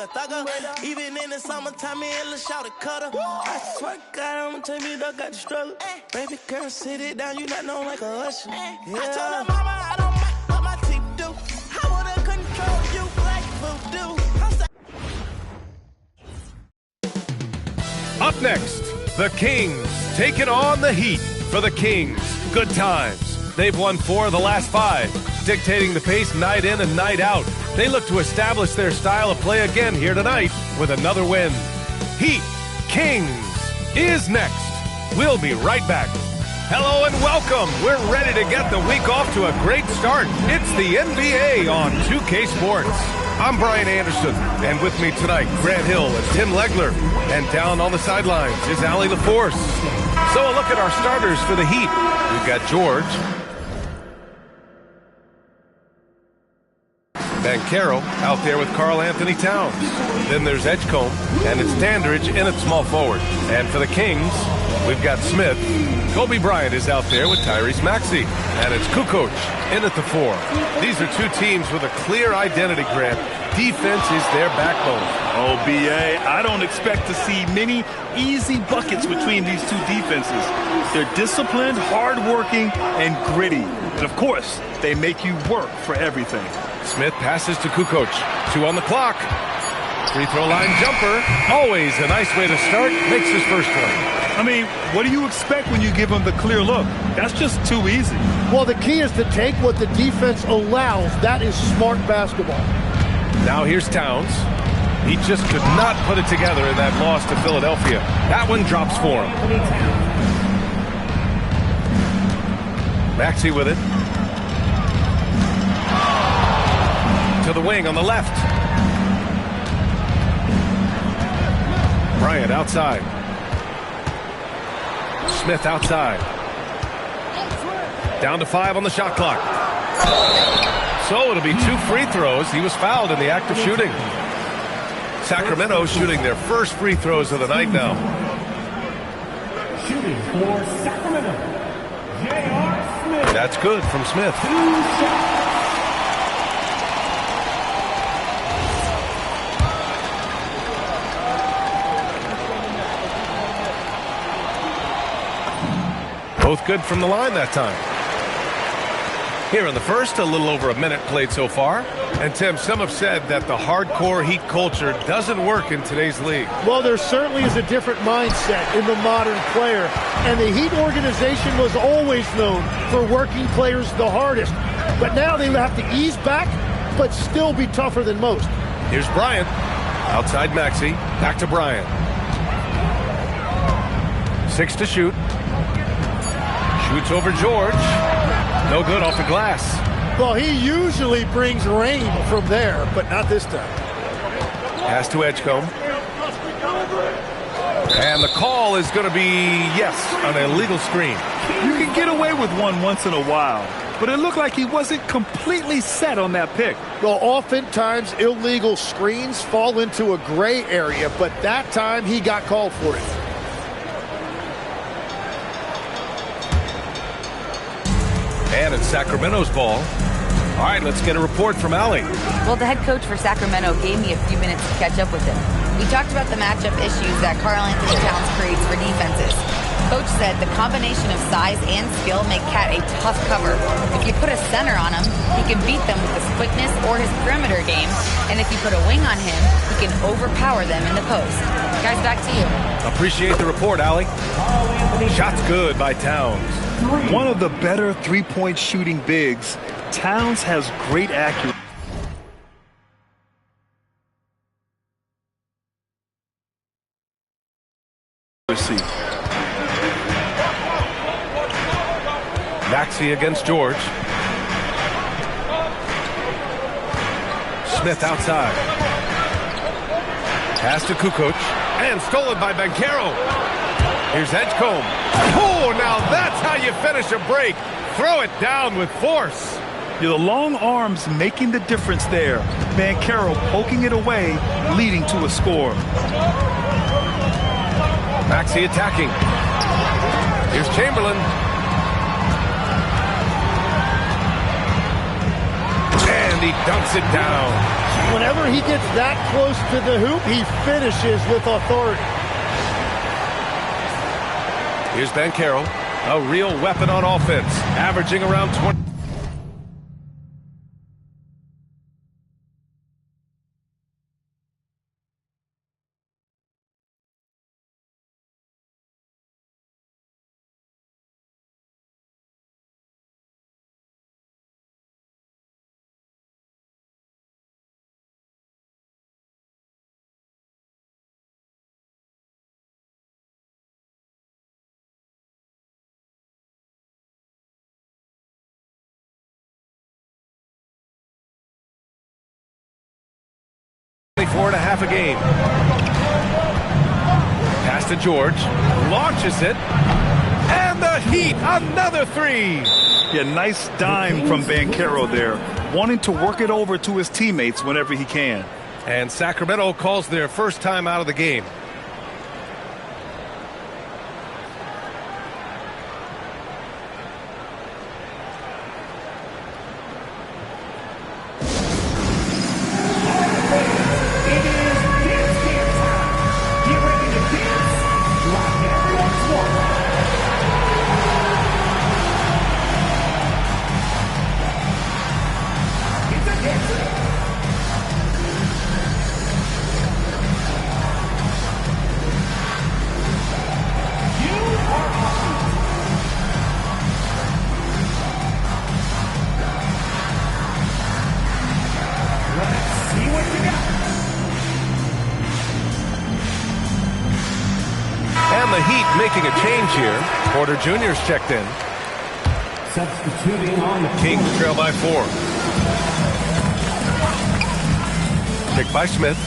a thugger. Even in the summertime, me and Lil' Shawty cutter. I swear to God, I'ma tell me dog got the struggle. Baby girl, sit it down, you not known like a usher. I told her mama I don't mind what my teeth do. I wanna control you like voodoo. Up next, the Kings taking on the Heat. For the Kings, good times. They've won 4 of the last 5, dictating the pace night in and night out. They look to establish their style of play again here tonight with another win. Heat Kings is next. We'll be right back. Hello and welcome. We're ready to get the week off to a great start. It's the NBA on 2K Sports. I'm Brian Anderson, and with me tonight, Grant Hill and Tim Legler. And down on the sidelines is Allie LaForce. So a look at our starters for the Heat. We've got George, Banchero out there with Karl Anthony Towns. Then there's Edgecombe, and it's Dandridge in at small forward. And for the Kings, we've got Smith. Kobe Bryant is out there with Tyrese Maxey. And it's Kukoc in at the 4. These are two teams with a clear identity, Grant. Defense is their backbone. Oh, B.A., I don't expect to see many easy buckets between these two defenses. They're disciplined, hardworking, and gritty. And, of course, they make you work for everything. Smith passes to Kukoc. 2 on the clock. Free throw line jumper. Always a nice way to start. Makes his first one. I mean, what do you expect when you give him the clear look? That's just too easy. Well, the key is to take what the defense allows. That is smart basketball. Now here's Towns. He just could not put it together in that loss to Philadelphia. That one drops for him. Maxey with it. To the wing on the left. Bryant outside. Smith outside. Down to 5 on the shot clock. So it'll be 2 free throws. He was fouled in the act of shooting. Sacramento shooting their first free throws of the night now. Shooting for Sacramento, J.R. Smith. That's good from Smith. Both good from the line that time. Here in the first, a little over a minute played so far. And Tim, some have said that the hardcore Heat culture doesn't work in today's league. Well, there certainly is a different mindset in the modern player. And the Heat organization was always known for working players the hardest. But now they have to ease back, but still be tougher than most. Here's Bryant. Outside Maxey. Back to Bryant. 6 to shoot. Shoots over George. No good off the glass. Well, he usually brings rain from there, but not this time. Pass to Edgecombe. And the call is going to be, yes, an illegal screen. You can get away with one once in a while, but it looked like he wasn't completely set on that pick. Well, oftentimes illegal screens fall into a gray area, but that time he got called for it. And it's Sacramento's ball. All right, let's get a report from Allie. Well, the head coach for Sacramento gave me a few minutes to catch up with him. We talked about the matchup issues that Karl Anthony Towns creates for defenses. Coach said the combination of size and skill make Cat a tough cover. If you put a center on him, he can beat them with his quickness or his perimeter game. And if you put a wing on him, he can overpower them in the post. Guys, back to you. Appreciate the report, Allie. Shot's good by Towns. One of the better three-point shooting bigs, Towns has great accuracy. Maxey against George. Smith outside. Pass to Kukoc. And stolen by Banchero. Here's Edgecombe. Oh, now that's how you finish a break. Throw it down with force. The long arms making the difference there. Banchero poking it away, leading to a score. Maxey attacking. Here's Chamberlain. And he dunks it down. Whenever he gets that close to the hoop, he finishes with authority. Here's Banchero, a real weapon on offense, averaging around 20. Four and a half a game. Pass to George. Launches it. And the Heat, another three. Yeah, nice dime from Banchero there. Wanting to work it over to his teammates whenever he can. And Sacramento calls their first time out of the game. And the Heat making a change here. Porter Jr.'s checked in. Substituting on the Kings trail by 4. Pick by Smith.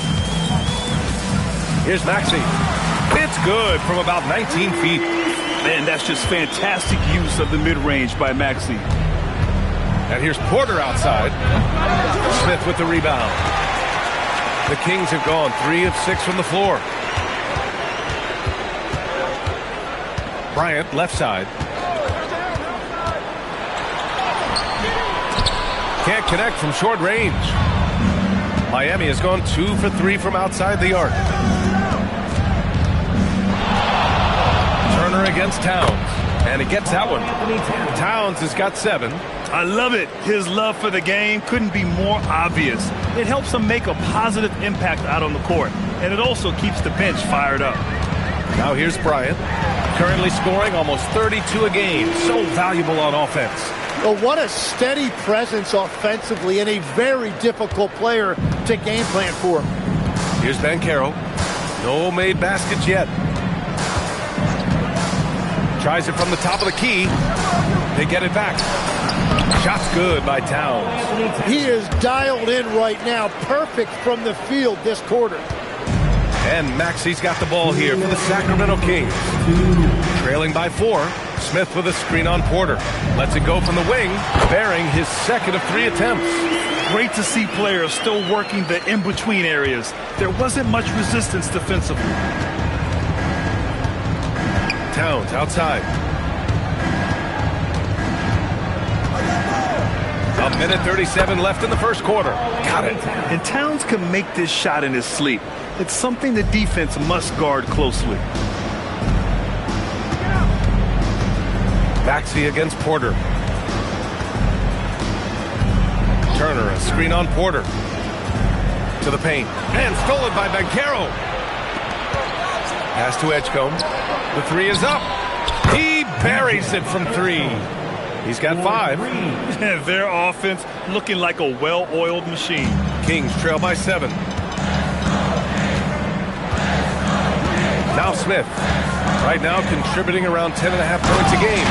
Here's Maxey. It's good from about 19 feet. Man, that's just fantastic use of the mid-range by Maxey. And here's Porter outside. Smith with the rebound. The Kings have gone 3 of 6 from the floor. Bryant, left side. Can't connect from short range. Miami has gone 2 for 3 from outside the arc. Turner against Towns. And he gets that one. Towns has got 7. I love it. His love for the game couldn't be more obvious. It helps him make a positive impact out on the court. And it also keeps the bench fired up. Now here's Bryant. Currently scoring almost 32 a game. So valuable on offense. Well, what a steady presence offensively and a very difficult player to game plan for. Here's Banchero. No made baskets yet. Tries it from the top of the key. They get it back. Shot's good by Towns. He is dialed in right now. Perfect from the field this quarter. And Maxey's got the ball here for the Sacramento Kings. Trailing by 4. Smith with a screen on Porter. Lets it go from the wing, bearing his second of 3 attempts. Great to see players still working the in-between areas. There wasn't much resistance defensively. Towns outside. A minute 37 left in the first quarter. Got it. And Towns can make this shot in his sleep. It's something the defense must guard closely. Maxey against Porter. Turner, a screen on Porter. To the paint. And stolen by Banchero. Pass to Edgecombe. The 3 is up. He buries it from 3. He's got 5. Their offense looking like a well-oiled machine. Kings trail by 7. Now Smith. Right now contributing around 10.5 points a game.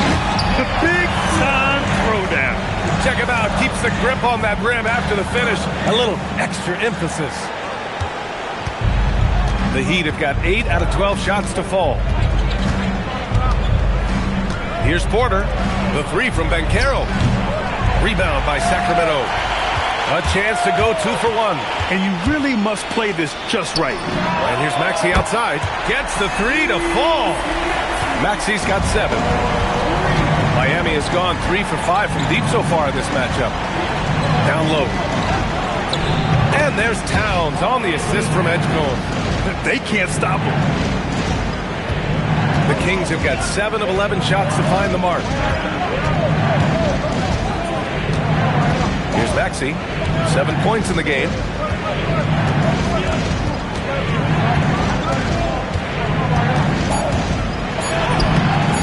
The big-time throwdown. Check him out. Keeps the grip on that rim after the finish. A little extra emphasis. The Heat have got 8 out of 12 shots to fall. Here's Porter. The 3 from Banchero. Rebound by Sacramento. A chance to go 2 for 1. And you really must play this just right. And here's Maxey outside. Gets the 3 to fall. Maxey's got 7. Miami has gone 3 for 5 from deep so far in this matchup. Down low. And there's Towns on the assist from Edgecombe. They can't stop him. The Kings have got 7 of 11 shots to find the mark. Here's Maxey, 7 points in the game.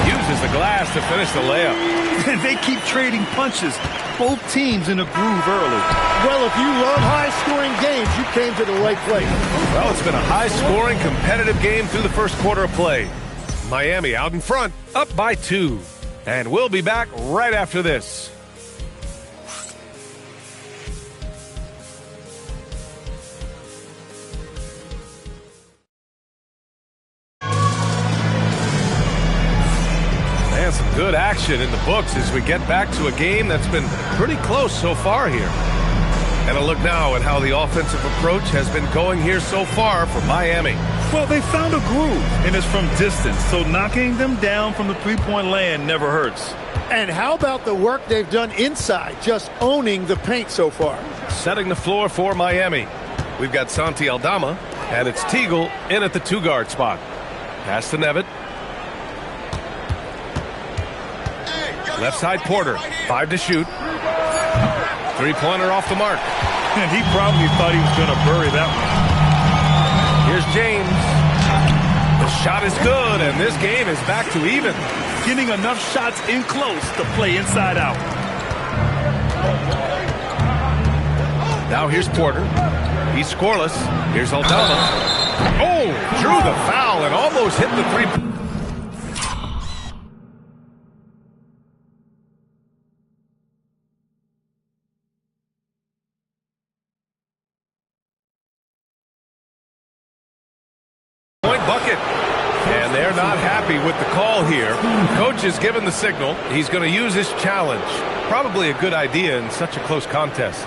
Uses the glass to finish the layup. They keep trading punches. Both teams in a groove early. Well, if you love high-scoring games, you came to the right place. Well, it's been a high-scoring, competitive game through the first quarter of play. Miami out in front, up by 2. And we'll be back right after this. And some good action in the books as we get back to a game that's been pretty close so far here. And a look now at how the offensive approach has been going here so far for Miami. Well, they found a groove, and it's from distance, so knocking them down from the three-point land never hurts. And how about the work they've done inside, just owning the paint so far? Setting the floor for Miami. We've got Santi Aldama, and it's Teagle in at the 2-guard spot. Pass to Nevitt. Left side Porter, 5 to shoot. 3-pointer off the mark. And he probably thought he was going to bury that one. Here's James. The shot is good, and this game is back to even. Getting enough shots in close to play inside out. Now here's Porter. He's scoreless. Here's Aldama. Oh, drew the foul and almost hit the 3. Bucket. And they're not happy with the call here. Coach has given the signal. He's going to use his challenge. Probably a good idea in such a close contest.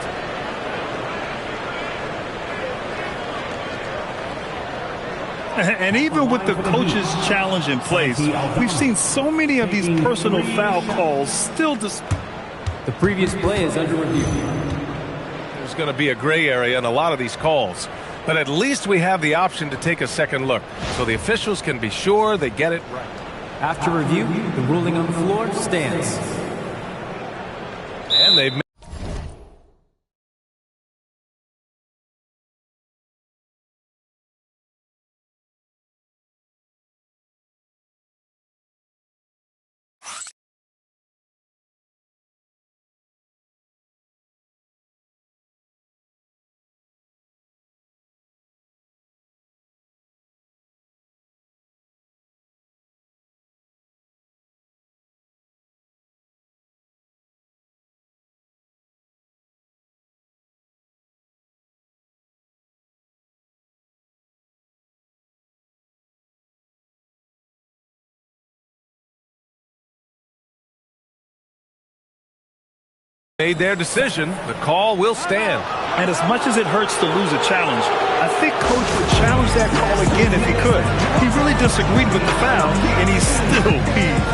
And even with the coach's challenge in place, we've seen so many of these personal foul calls still. The previous play is under review. There's going to be a gray area in a lot of these calls. But at least we have the option to take a second look, so the officials can be sure they get it right. After review, the ruling on the floor stands. And they've made their decision. The call will stand. And as much as it hurts to lose a challenge, I think Coach would challenge that call again if he could. He really disagreed with the foul, and he's still peeved.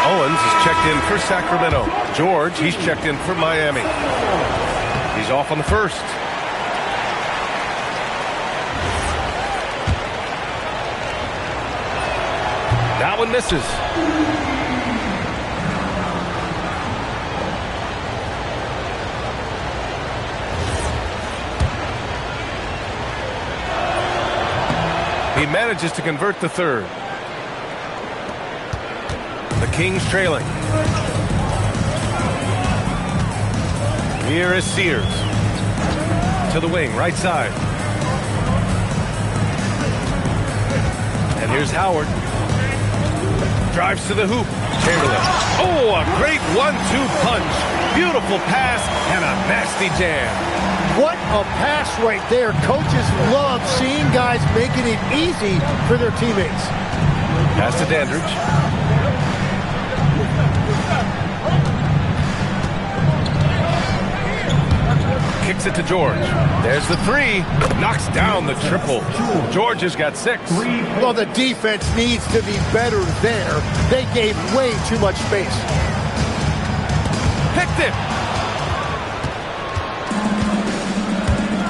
Owens is checked in for Sacramento. George, he's checked in for Miami. He's off on the first. That one misses. He manages to convert the third. The Kings trailing. Here is Sears. To the wing, right side. And here's Howard. Drives to the hoop. Chamberlain. Oh, a great 1-2 punch. Beautiful pass and a nasty jam. What a pass right there. Coaches love seeing guys making it easy for their teammates. Pass to Dandridge. Kicks it to George. There's the three. Knocks down the triple. George has got 6. Well, the defense needs to be better there. They gave way too much space. Picked it.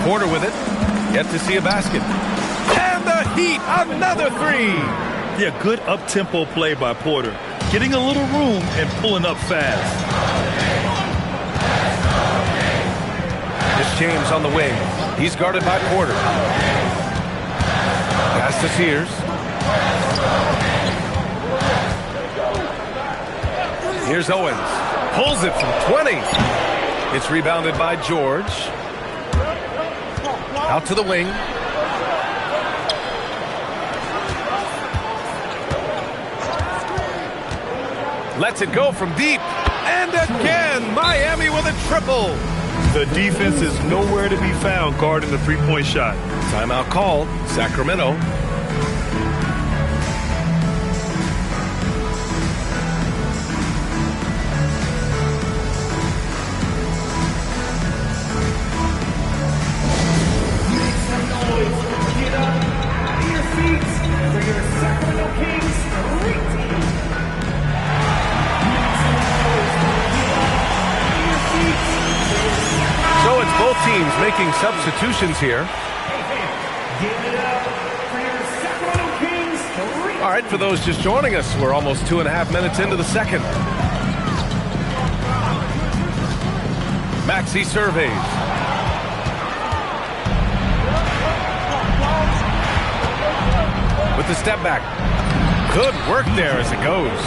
Porter with it. Yet to see a basket. And the Heat, another 3. Yeah, good up-tempo play by Porter. Getting a little room and pulling up fast. It's James on the wing. He's guarded by Porter. Pass to Sears. Here's Owens. Pulls it from 20. It's rebounded by George. Out to the wing. Lets it go from deep. And again, Miami with a triple. The defense is nowhere to be found guarding the three-point shot. Timeout called. Sacramento. Make some noise. Get up to your feet for your Sacramento Kings street team. Make some noise. Get up to your feet for your So it's both teams making substitutions here. Give it up for your Sacramento Kings street. All right, for those just joining us, we're almost 2.5 minutes into the second. Maxey surveys. With the step back. Good work there as it goes.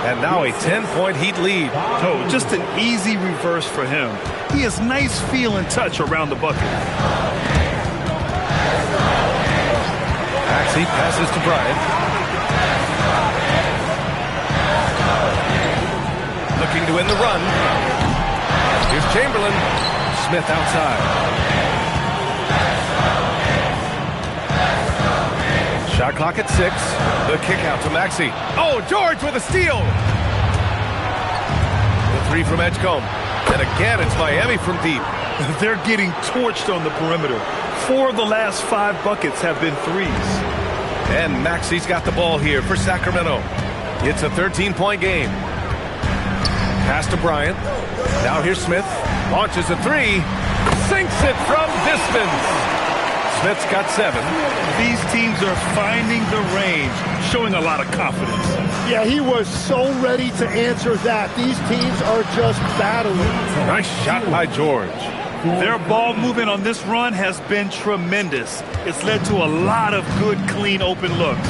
And now a 10-point Heat lead. Oh, just an easy reverse for him. He has nice feel and touch around the bucket. Maxey passes to Bryant. Looking to win the run. Here's Chamberlain. Smith outside. Shot clock at 6. The kick out to Maxey. Oh, George with a steal. The 3 from Edgecombe. And again, it's Miami from deep. They're getting torched on the perimeter. 4 of the last 5 buckets have been threes. And Maxey's got the ball here for Sacramento. It's a 13-point game. Pass to Bryant. Now here's Smith. Launches a 3. Sinks it from distance. Smith's got 7. These teams are finding the range, showing a lot of confidence. Yeah, he was so ready to answer that. These teams are just battling. Nice shot by George. Their ball movement on this run has been tremendous. It's led to a lot of good, clean, open looks.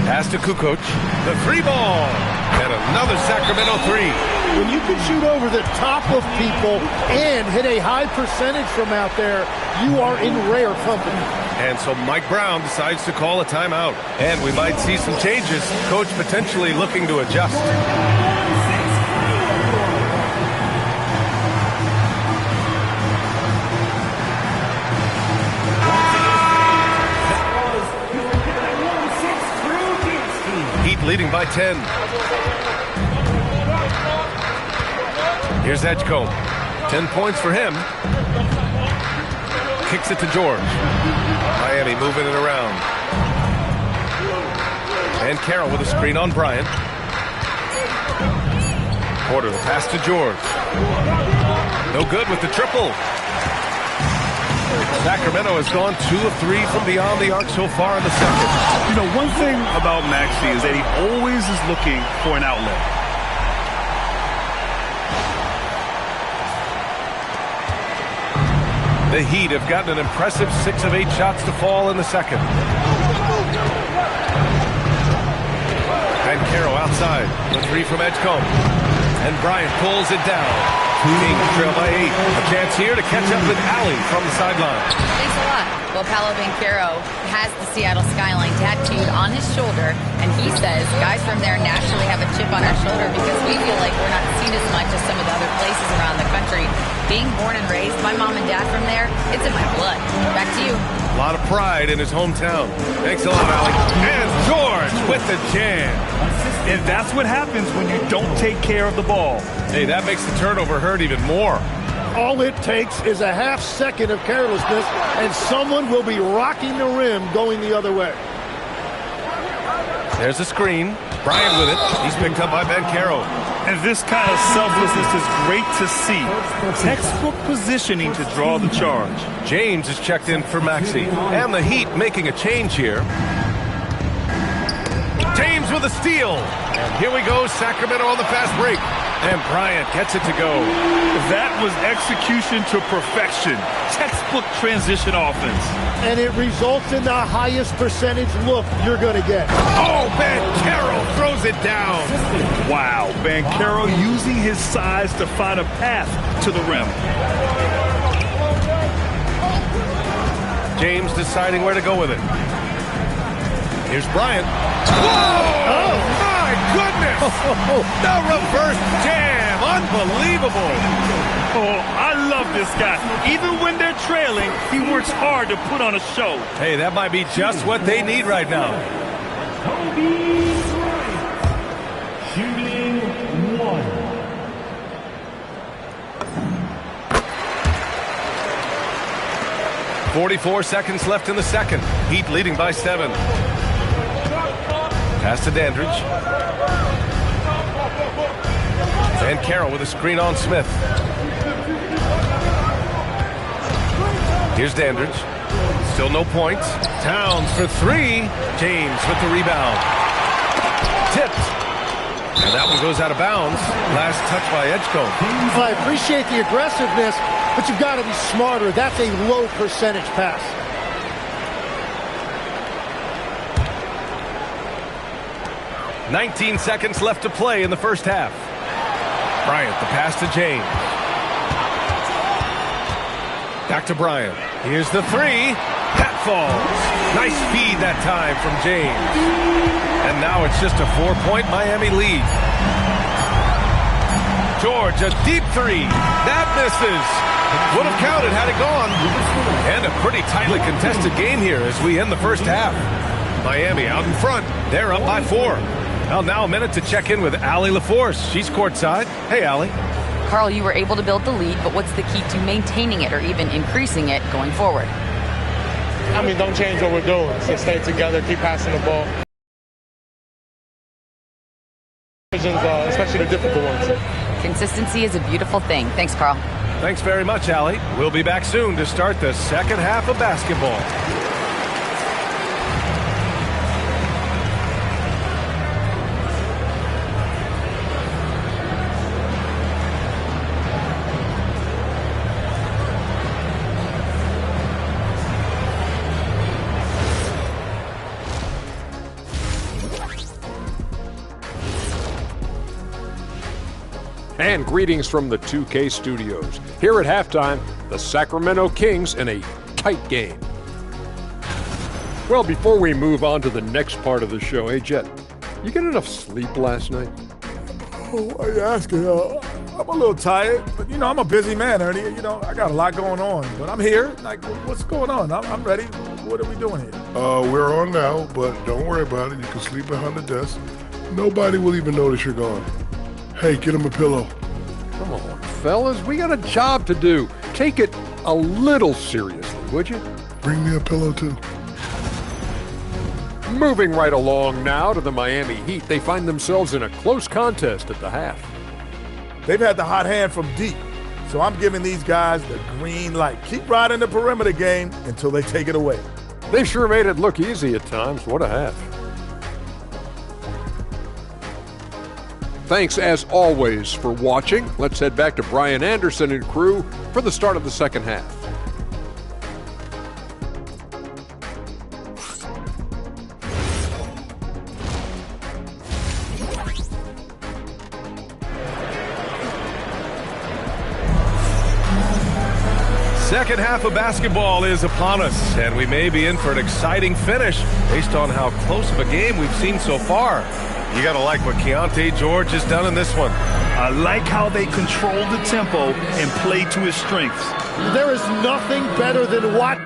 Pass to Kukoc. The 3 ball. And another Sacramento 3. When you can shoot over the top of people and hit a high percentage from out there, you are in rare company. And so Mike Brown decides to call a timeout. And we might see some changes. Coach potentially looking to adjust. Heat leading by 10. Here's Edgecombe. 10 points for him. Kicks it to George. Miami moving it around. And Carroll with a screen on Bryant. Porter, the pass to George. No good with the triple. Sacramento has gone 2 of 3 from beyond the arc so far in the second. You know, one thing about Maxey is that he always is looking for an outlet. The Heat have gotten an impressive 6 of 8 shots to fall in the second. Banchero outside. The 3 from Edgecombe. And Bryant pulls it down. Kings trail by 8. A chance here to catch up with Allie from the sideline. Thanks a lot. Well, Paolo Banchero has the Seattle skyline tattooed on his shoulder, and he says guys from there naturally have a chip on our shoulder because we feel like we're not seen as much as some of the other places around the country. Being born and raised, my mom and dad from there, it's in my blood. Back to you. A lot of pride in his hometown. Thanks a lot, Allie. And George George with the jam. And that's what happens when you don't take care of the ball. Hey, that makes the turnover hurt even more. All it takes is a half second of carelessness, and someone will be rocking the rim going the other way. There's a screen. Bryant with it. He's picked up by Banchero. And this kind of selflessness is great to see. Textbook positioning to draw the charge. James is checked in for Maxey. And the Heat making a change here. James with a steal. And here we go, Sacramento on the fast break. And Bryant gets it to go. That was execution to perfection. Textbook transition offense. And it results in the highest percentage look you're going to get. Oh, Banchero throws it down. Wow, Banchero using his size to find a path to the rim. James deciding where to go with it. Here's Bryant. Whoa! Oh, my goodness! The reverse jam! Unbelievable! Oh, I love this guy. Even when they're trailing, he works hard to put on a show. Hey, that might be just what they need right now. Shooting 1. 44 seconds left in the second. Heat leading by 7. Pass to Dandridge. Banchero with a screen on Smith. Here's Dandridge. Still no points. Towns for 3. James with the rebound. Tipped. And that one goes out of bounds. Last touch by Edgecombe. I appreciate the aggressiveness, but you've got to be smarter. That's a low percentage pass. "19 seconds left to play in the first half. Bryant, the pass to James. Back to Bryant. Here's the 3. That falls. Nice feed that time from James. And now it's just a 4-point Miami lead. George, a deep 3. That misses. Would have counted had it gone. And a pretty tightly contested game here as we end the first half. Miami out in front. They're up by 4. Well, now a minute to check in with Allie LaForce. She's courtside. Hey, Allie. Carl, you were able to build the lead, but what's the key to maintaining it or even increasing it going forward? I mean, don't change what we're doing. So stay together, keep passing the ball. Especially the difficult ones. Consistency is a beautiful thing. Thanks, Carl. Thanks very much, Allie. We'll be back soon to start the second half of basketball. And greetings from the 2K studios. Here at halftime, the Sacramento Kings in a tight game. Well, before we move on to the next part of the show, hey, Jet, you get enough sleep last night? Oh, why are you asking? I'm a little tired, but, I'm a busy man, Ernie. I got a lot going on, but I'm here. Like, what's going on? I'm ready. What are we doing here? We're on now, but don't worry about it. You can sleep behind the desk. Nobody will even notice you're gone. Hey, get him a pillow. Come on, fellas. We got a job to do. Take it a little seriously, would you? Bring me a pillow, too. Moving right along now to the Miami Heat. They find themselves in a close contest at the half. They've had the hot hand from deep, so I'm giving these guys the green light. Keep riding the perimeter game until they take it away. They sure made it look easy at times. What a half. Thanks, as always, for watching. Let's head back to Brian Anderson and crew for the start of the second half. Second half of basketball is upon us, and we may be in for an exciting finish based on how close of a game we've seen so far. You got to like what Keontae George has done in this one. I like how they control the tempo and play to his strengths. There is nothing better than what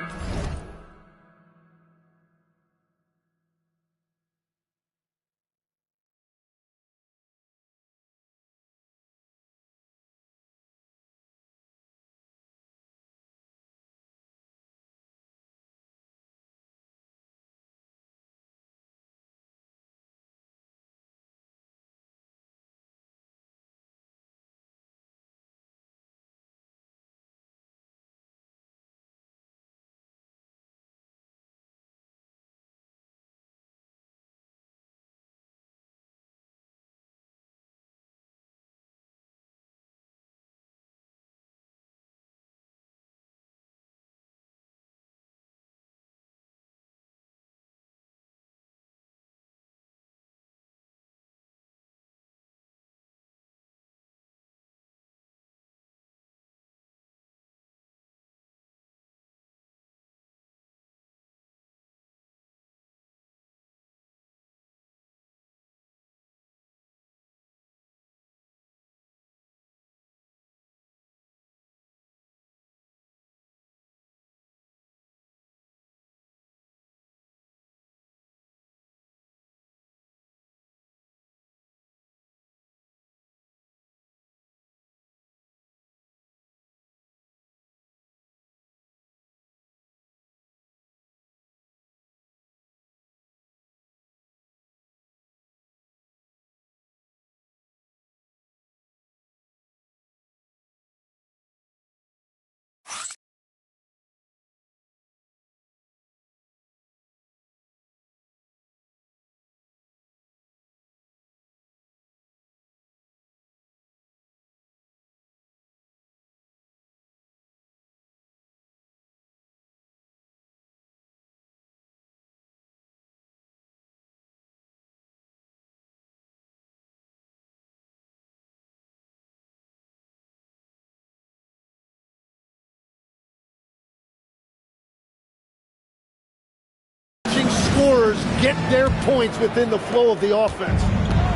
scorers get their points within the flow of the offense.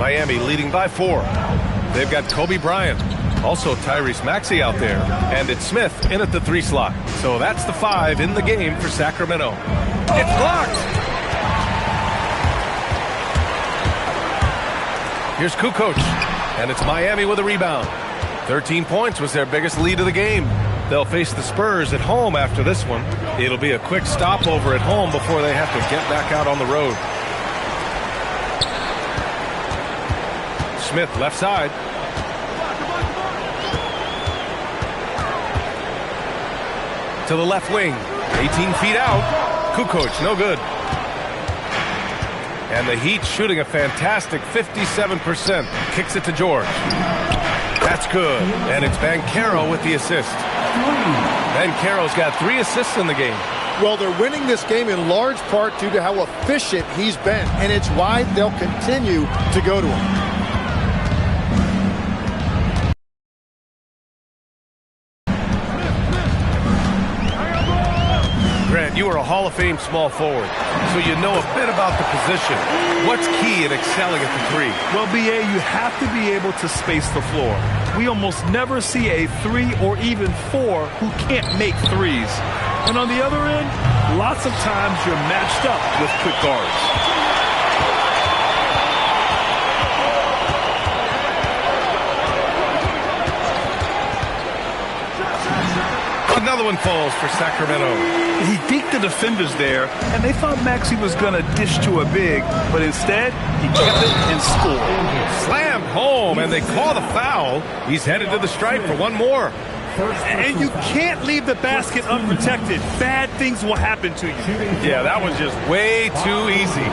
Miami leading by 4. They've got Kobe Bryant, also Tyrese Maxey out there, and it's Smith in at the 3 slot. So that's the 5 in the game for Sacramento. It's blocked! Here's Kukoc, and it's Miami with a rebound. 13 points was their biggest lead of the game. They'll face the Spurs at home after this one. It'll be a quick stopover at home before they have to get back out on the road. Smith left side. To the left wing. 18 feet out. Kukoc, no good. And the Heat shooting a fantastic 57%. Kicks it to George. That's good. And it's Banchero with the assist. Banchero's got 3 assists in the game. Well, they're winning this game in large part due to how efficient he's been, and it's why they'll continue to go to him. You are a Hall of Fame small forward, so you know a bit about the position. What's key in excelling at the 3? Well, BA, you have to be able to space the floor. We almost never see a 3 or even 4 who can't make threes. And on the other end, lots of times you're matched up with quick guards. Another one falls for Sacramento. He beat the defenders there, and they thought Maxey was going to dish to a big, but instead, he kept it and scored. Slammed home, and they call the foul. He's headed to the stripe for one more. And you can't leave the basket unprotected. Bad things will happen to you. Yeah, that was just way too easy.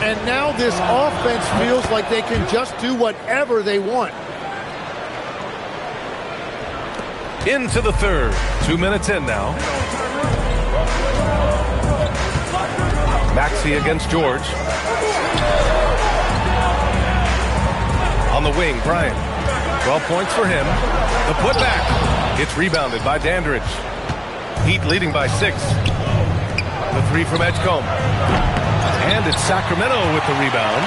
And now this offense feels like they can just do whatever they want. Into the third. 2 minutes in now. Maxey against George. On the wing, Bryant. 12 points for him. The putback. It's rebounded by Dandridge. Heat leading by 6. The 3 from Edgecombe. And it's Sacramento with the rebound.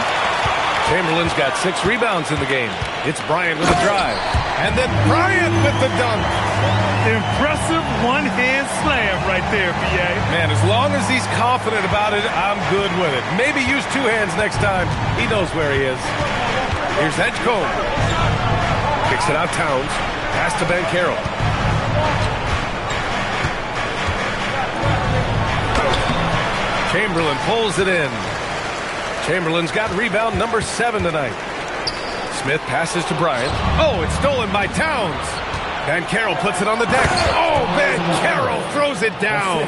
Chamberlain's got 6 rebounds in the game. It's Bryant with a drive. And then Bryant with the dunk. Impressive one-hand slam right there, BA. Man, as long as he's confident about it, I'm good with it. Maybe use 2 hands next time. He knows where he is. Here's Edgecombe. Kicks it out Towns. Pass to Banchero. Chamberlain pulls it in. Chamberlain's got rebound number 7 tonight. Smith passes to Bryant. Oh, it's stolen by Towns. Banchero puts it on the deck. Oh, Banchero throws it down.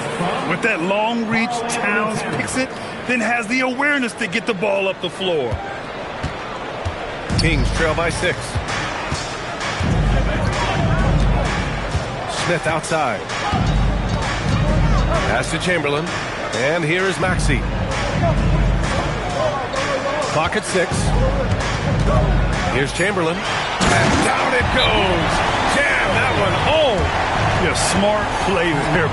With that long reach, Towns picks it, then has the awareness to get the ball up the floor. Kings trail by 6. Smith outside. Pass to Chamberlain. And here is Maxey. Clock at 6. Here's Chamberlain. And down it goes. Jam that one home. Yeah, smart play there.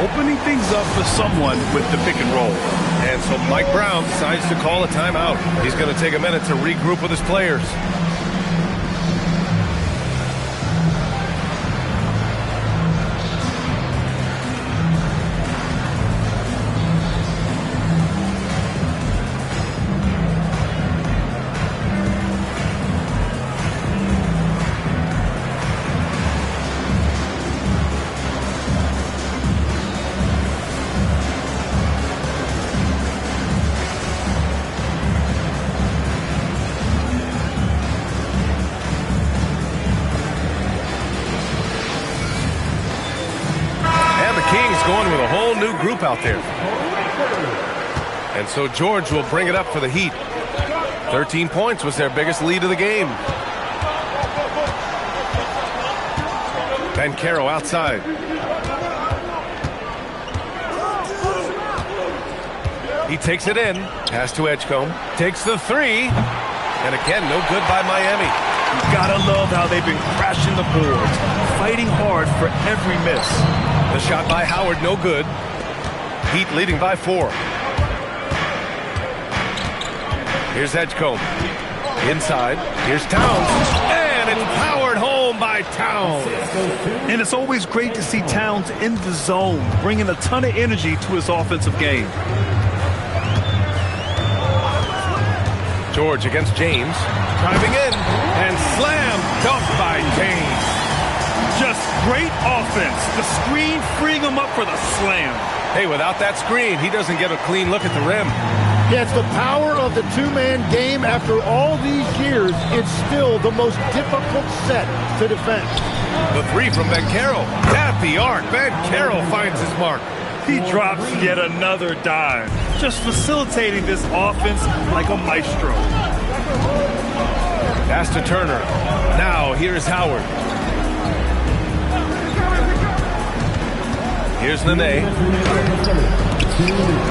opening things up for someone with the pick and roll. And so Mike Brown decides to call a timeout. He's going to take a minute to regroup with his players. Going with a whole new group out there. And so George will bring it up for the Heat. 13 points was their biggest lead of the game. Banchero outside. He takes it in. Pass to Edgecombe. Takes the three. And again, no good by Miami. You gotta love how they've been crashing the boards, fighting hard for every miss. The shot by Howard, no good. Heat leading by 4. Here's Edgecombe. Inside. Here's Towns. And it's powered home by Towns. And it's always great to see Towns in the zone, bringing a ton of energy to his offensive game. George against James. Driving in. And slam dunk by James. Just great offense. The screen freeing him up for the slam. Hey, without that screen, he doesn't get a clean look at the rim. Yeah, it's the power of the two-man game. After all these years, it's still the most difficult set to defend. The three from Banchero. At the arc, Banchero finds his mark. He drops yet another dime. Just facilitating this offense like a maestro. Pass to Turner. Now, here's Howard. Here's Nene.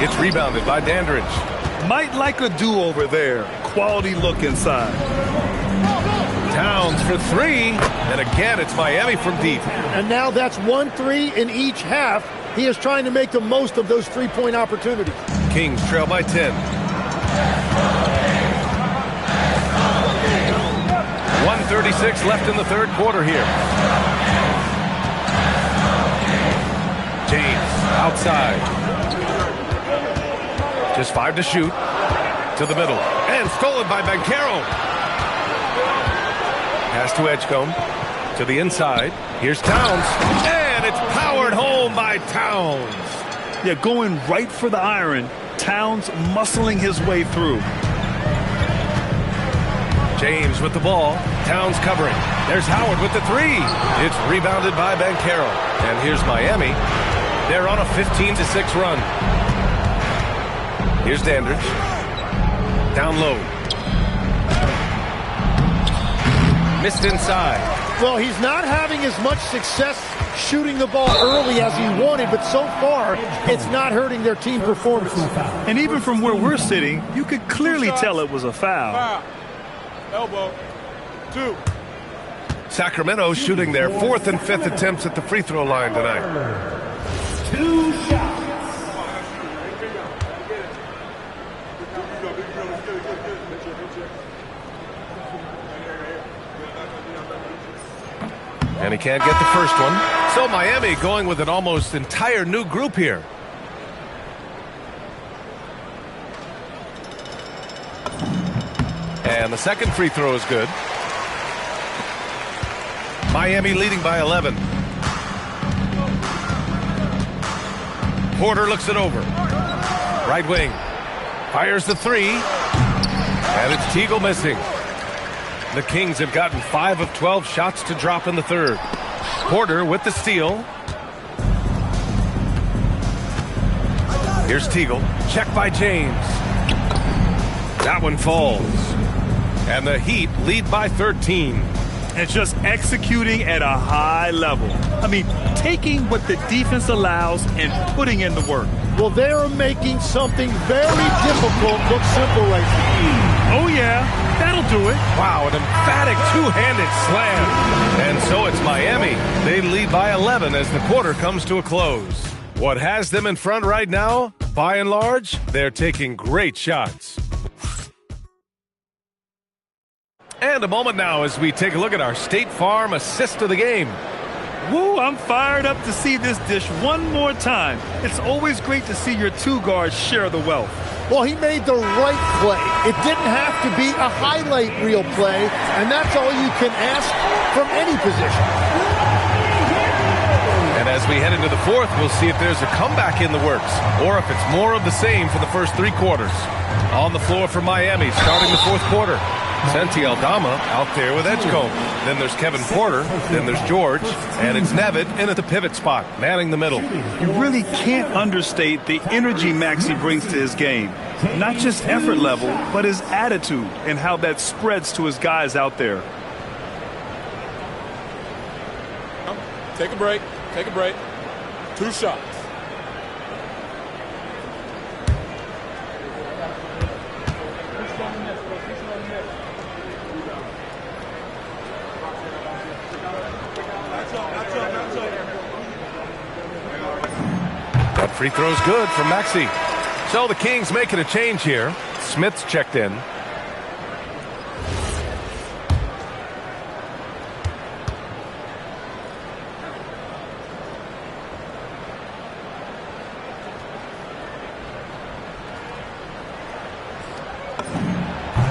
It's rebounded by Dandridge. Might like a do-over there. Quality look inside. Towns for three. And again, it's Miami from deep. And now that's 1-3 in each half. He is trying to make the most of those three-point opportunities. Kings trail by 10. 1:36 left in the third quarter here. James outside. Just 5 to shoot. To the middle. And stolen by Banchero. Pass to Edgecombe. To the inside. Here's Towns. And it's powered home by Towns. Yeah, going right for the iron. Towns muscling his way through. James with the ball. Towns covering. There's Howard with the three. It's rebounded by Banchero. And here's Miami. They're on a 15-6 run. Here's Dandridge. Down low. Missed inside. Well, he's not having as much success shooting the ball early as he wanted, but so far, it's not hurting their team performance. And even from where we're sitting, you could clearly tell it was a foul. Elbow. 2. Sacramento shooting their 4th and 5th attempts at the free throw line tonight. 2 shots. And he can't get the first one. So Miami going with an almost entire new group here. And the second free throw is good. Miami leading by 11. Porter looks it over. Right wing. Fires the three. And it's Teagle missing. The Kings have gotten 5 of 12 shots to drop in the third. Porter with the steal. Here's Teagle. Check by James. That one falls. And the Heat lead by 13. And just executing at a high level. I mean, taking what the defense allows and putting in the work. Well, they are making something very difficult look simple right now. Oh, yeah. That'll do it. Wow, an emphatic two-handed slam. And so it's Miami. They lead by 11 as the quarter comes to a close. What has them in front right now? By and large, they're taking great shots. And a moment now as we take a look at our State Farm assist of the game. Woo, I'm fired up to see this dish one more time. It's always great to see your two guards share the wealth. Well, he made the right play. It didn't have to be a highlight reel play, and that's all you can ask from any position. And as we head into the fourth, we'll see if there's a comeback in the works or if it's more of the same for the first three quarters. On the floor for Miami, starting the fourth quarter. Senti Aldama out there with Edgecombe. Then there's Kevin Porter. Then there's George. And it's Nevitt in at the pivot spot, manning the middle. You really can't understate the energy Maxey brings to his game. Not just effort level, but his attitude and how that spreads to his guys out there. Take a break. Take a break. 2 shots. That free throw's good from Maxey. So the Kings making a change here. Smith's checked in.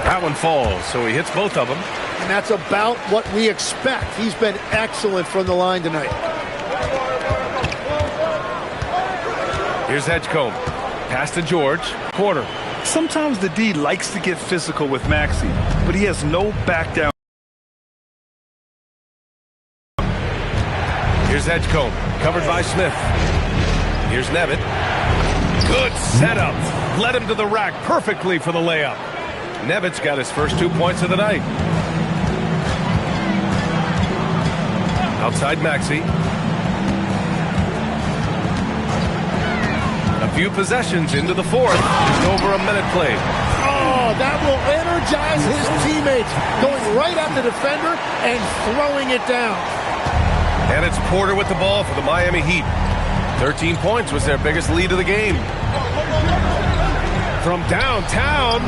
That one falls, so he hits both of them. And that's about what we expect. He's been excellent from the line tonight. Here's Edgecombe. Pass to George. Porter. Sometimes the D likes to get physical with Maxey, but he has no back down. Here's Edgecombe. Covered by Smith. Here's Nevitt. Good setup. Led him to the rack perfectly for the layup. Nevitt's got his first 2 points of the night. Outside Maxey. A few possessions into the fourth. Just over a minute played. Oh, that will energize his teammates. Going right at the defender and throwing it down. And it's Porter with the ball for the Miami Heat. 13 points was their biggest lead of the game. From downtown.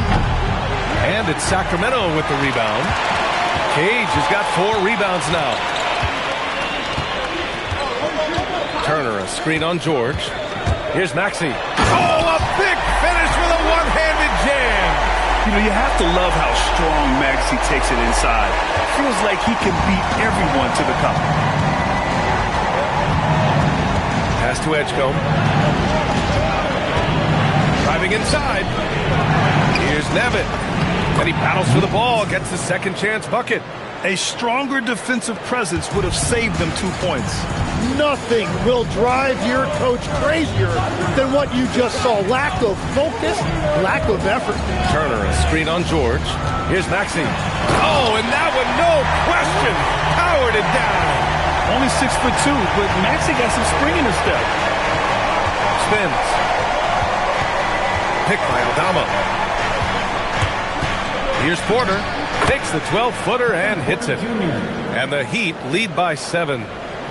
And it's Sacramento with the rebound. Cage has got 4 rebounds now. Turner, a screen on George. Here's Maxey. Oh, a big finish with a one-handed jam. You know, you have to love how strong Maxey takes it inside. Feels like he can beat everyone to the cup. Pass to Edgecombe. Driving inside. Here's Nevitt. And he battles for the ball, gets the second chance bucket. A stronger defensive presence would have saved them 2 points. Nothing will drive your coach crazier than what you just saw. Lack of focus, lack of effort. Turner, a screen on George. Here's Maxey. Oh, and that one, no question, powered it down. Only 6'2", but Maxey got some spring in his step. Spins. Picked by Aldama. Here's Porter. Takes the 12-footer and hits it. And the Heat lead by 7.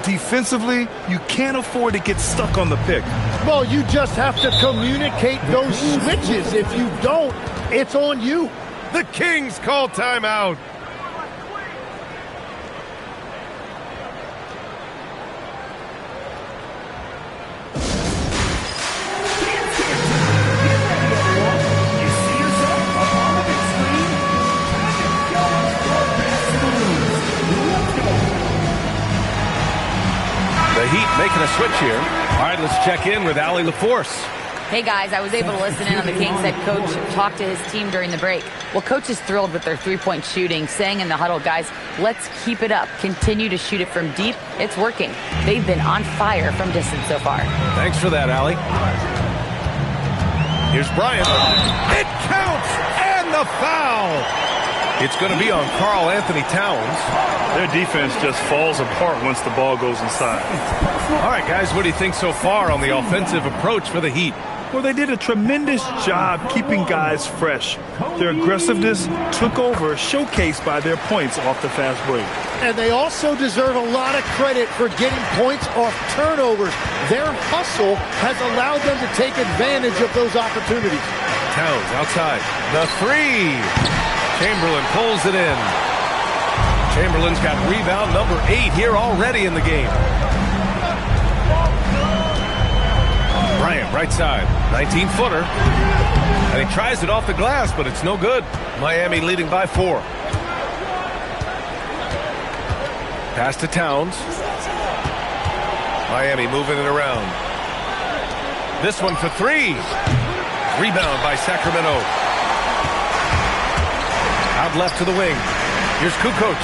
Defensively, you can't afford to get stuck on the pick. Well, you just have to communicate those switches. If you don't, it's on you. The Kings call timeout. Making a switch here. All right, let's check in with Allie LaForce. Hey guys, I was able to listen in on the Kings head coach talk to his team during the break. Well, coach is thrilled with their three-point shooting, saying in the huddle, guys, let's keep it up. Continue to shoot it from deep. It's working. They've been on fire from distance so far. Thanks for that, Allie. Here's Bryant. It counts, and the foul. It's going to be on Karl Anthony Towns. Their defense just falls apart once the ball goes inside. All right, guys, what do you think so far on the offensive approach for the Heat? Well, they did a tremendous job keeping guys fresh. Their aggressiveness took over, showcased by their points off the fast break. And they also deserve a lot of credit for getting points off turnovers. Their hustle has allowed them to take advantage of those opportunities. Towns outside. The three. Chamberlain pulls it in. Chamberlain's got rebound number 8 here already in the game. Bryant, right side, 19-footer. And he tries it off the glass, but it's no good. Miami leading by 4. Pass to Towns. Miami moving it around. This one for 3. Rebound by Sacramento. Out left to the wing. Here's Kukoc.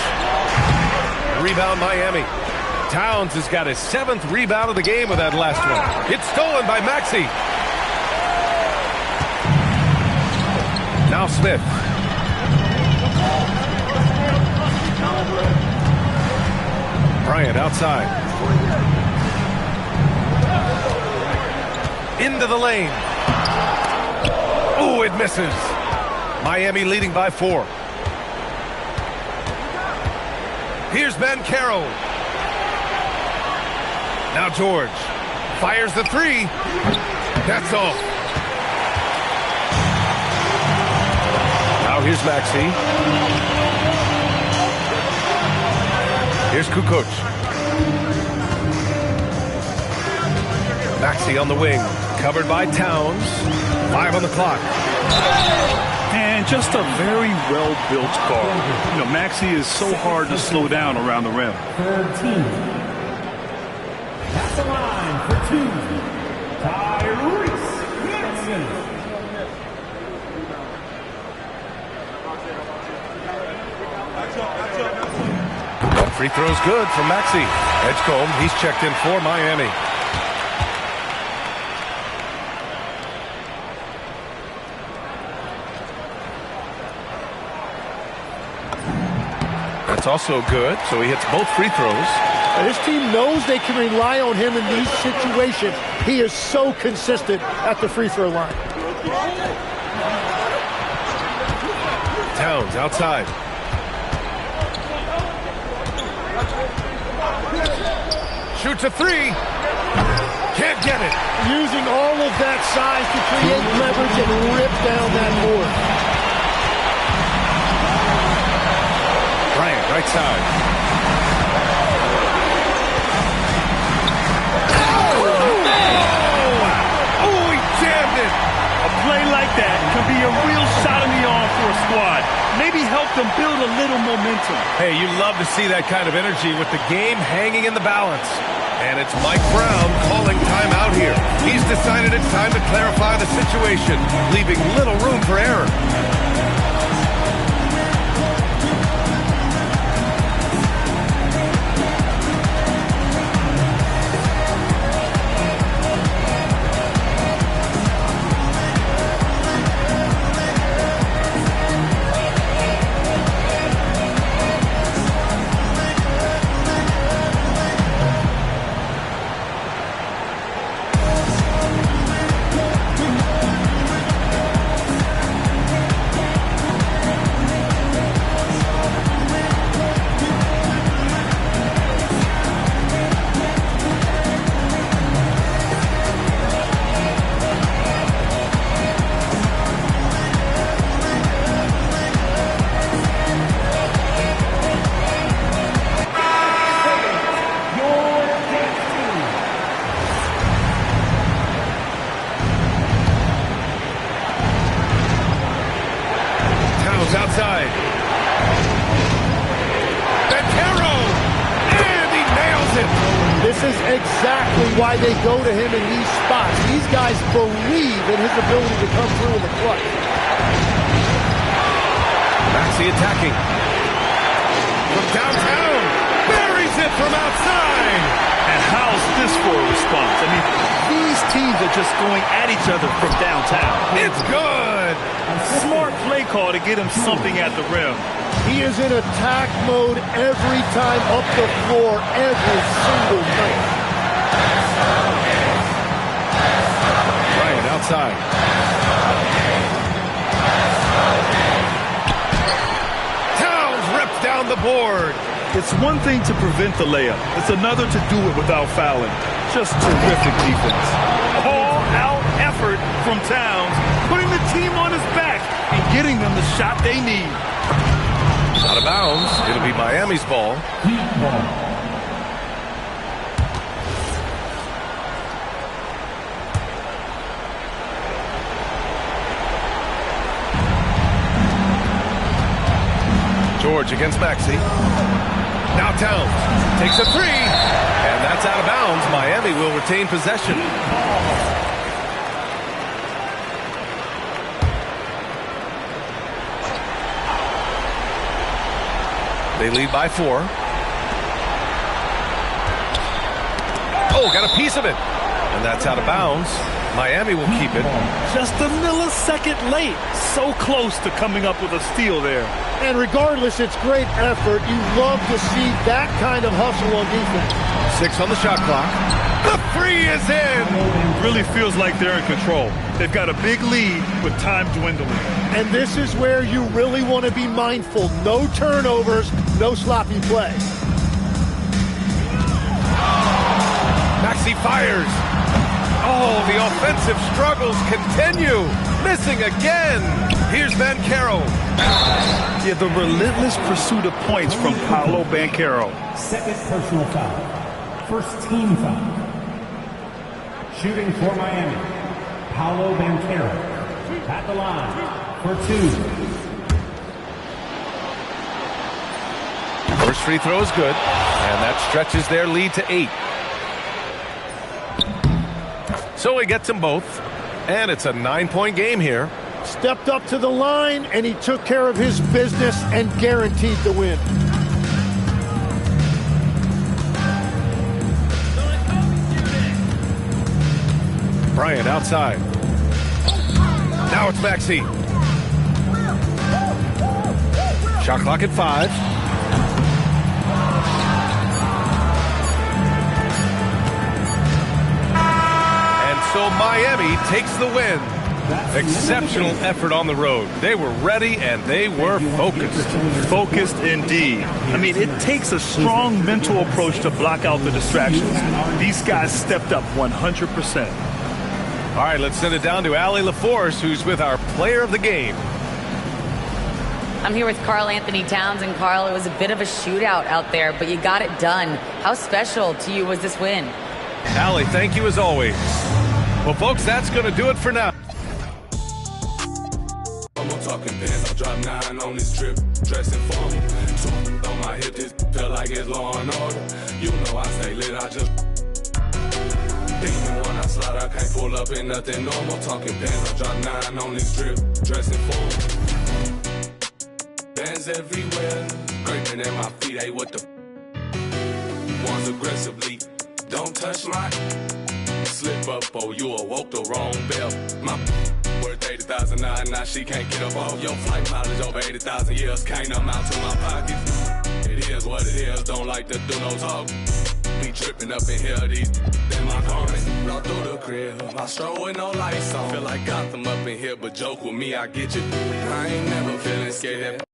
Rebound Miami. Towns has got his 7th rebound of the game with that last one. It's stolen by Maxey. Now Smith. Bryant outside. Into the lane. Oh, it misses. Miami leading by 4. Here's Banchero. Now George fires the 3. That's all. Now here's Maxey. Here's Kukoc. Maxey on the wing. Covered by Towns. 5 on the clock. And just a very well-built guard. You know, Maxey is so hard to slow down around the rim. 13. That's the line for 2. Tyrese Maxey. Free throw's good for Maxey. Edgecombe, he's checked in for Miami. That's also good, so he hits both free throws. This team knows they can rely on him in these situations. He is so consistent at the free throw line. Towns outside. Shoots a 3. Can't get it. Using all of that size to create leverage and rip down that board. Bryant, right side. Oh, he jammed it. A play like that can be a real shot in the arm for a squad. Maybe help them build a little momentum. Hey, you love to see that kind of energy with the game hanging in the balance. And it's Mike Brown calling timeout here. He's decided it's time to clarify the situation, leaving little room for error. Outside. Banchero! And he nails it! This is exactly why they go to him in these spots. These guys believe in his ability to come through in the clutch. Maxey attacking. From downtown. Buries it from outside. And how's this for a response? I mean, these teams are just going at each other from downtown. It's good. A smart play call to get him something at the rim. He is in attack mode every time up the floor, every single night. Bryant outside. Towns rips down the board. It's one thing to prevent the layup. It's another to do it without fouling. Just terrific defense. All-out effort from Towns, putting the team on his back and getting them the shot they need. Out of bounds. It'll be Miami's ball. George against Maxey. Now Towns takes a three, and that's out of bounds. Miami will retain possession. They lead by 4. Oh, got a piece of it, and that's out of bounds. Miami will keep it. Just a millisecond late. So close to coming up with a steal there. And regardless, it's great effort. You love to see that kind of hustle on defense. 6 on the shot clock. The three is in. Really feels like they're in control. They've got a big lead with time dwindling. And this is where you really want to be mindful. No turnovers, no sloppy play. Maxey fires. Oh, the offensive struggles continue. Missing again. Here's Banchero. Yeah, the relentless pursuit of points from Paolo Banchero. Second personal foul. First team foul. Shooting for Miami, Paolo Banchero. At the line for 2. First free throw is good, and that stretches their lead to 8. So he gets them both, and it's a 9-point game here. Stepped up to the line, and he took care of his business and guaranteed the win. Bryant outside. Now it's Maxey. Shot clock at 5. So Miami takes the win. Exceptional effort on the road. They were ready and they were focused. Focused indeed. I mean, it takes a strong mental approach to block out the distractions. These guys stepped up 100%. All right, let's send it down to Allie LaForce, who's with our player of the game. I'm here with Karl Anthony Towns, and Karl, it was a bit of a shootout out there, but you got it done. How special to you was this win? Allie, thank you as always. Well, folks, that's going to do it for now. I'm talking pants, I drop 9 on this trip, dressing formal. So on my hip, this feel like it's Law and Order. You know I stay lit, I just even when I slide, I can't pull up in nothing normal. Talking pants, I drop 9 on this trip, dressing formal. Bands everywhere, scraping at my feet, hey, what the ones aggressively, don't touch my slip up, oh, you awoke the wrong bell. My worth 80,000 now she can't get up off your flight mileage over 80,000 years, can't amount to my pockets. It is what it is, don't like to do no talk. Be tripping up in here, these in my garment. Run through the crib, I stroll with no lights on. Feel like Gotham up in here, but joke with me, I get you. I ain't never feeling scared.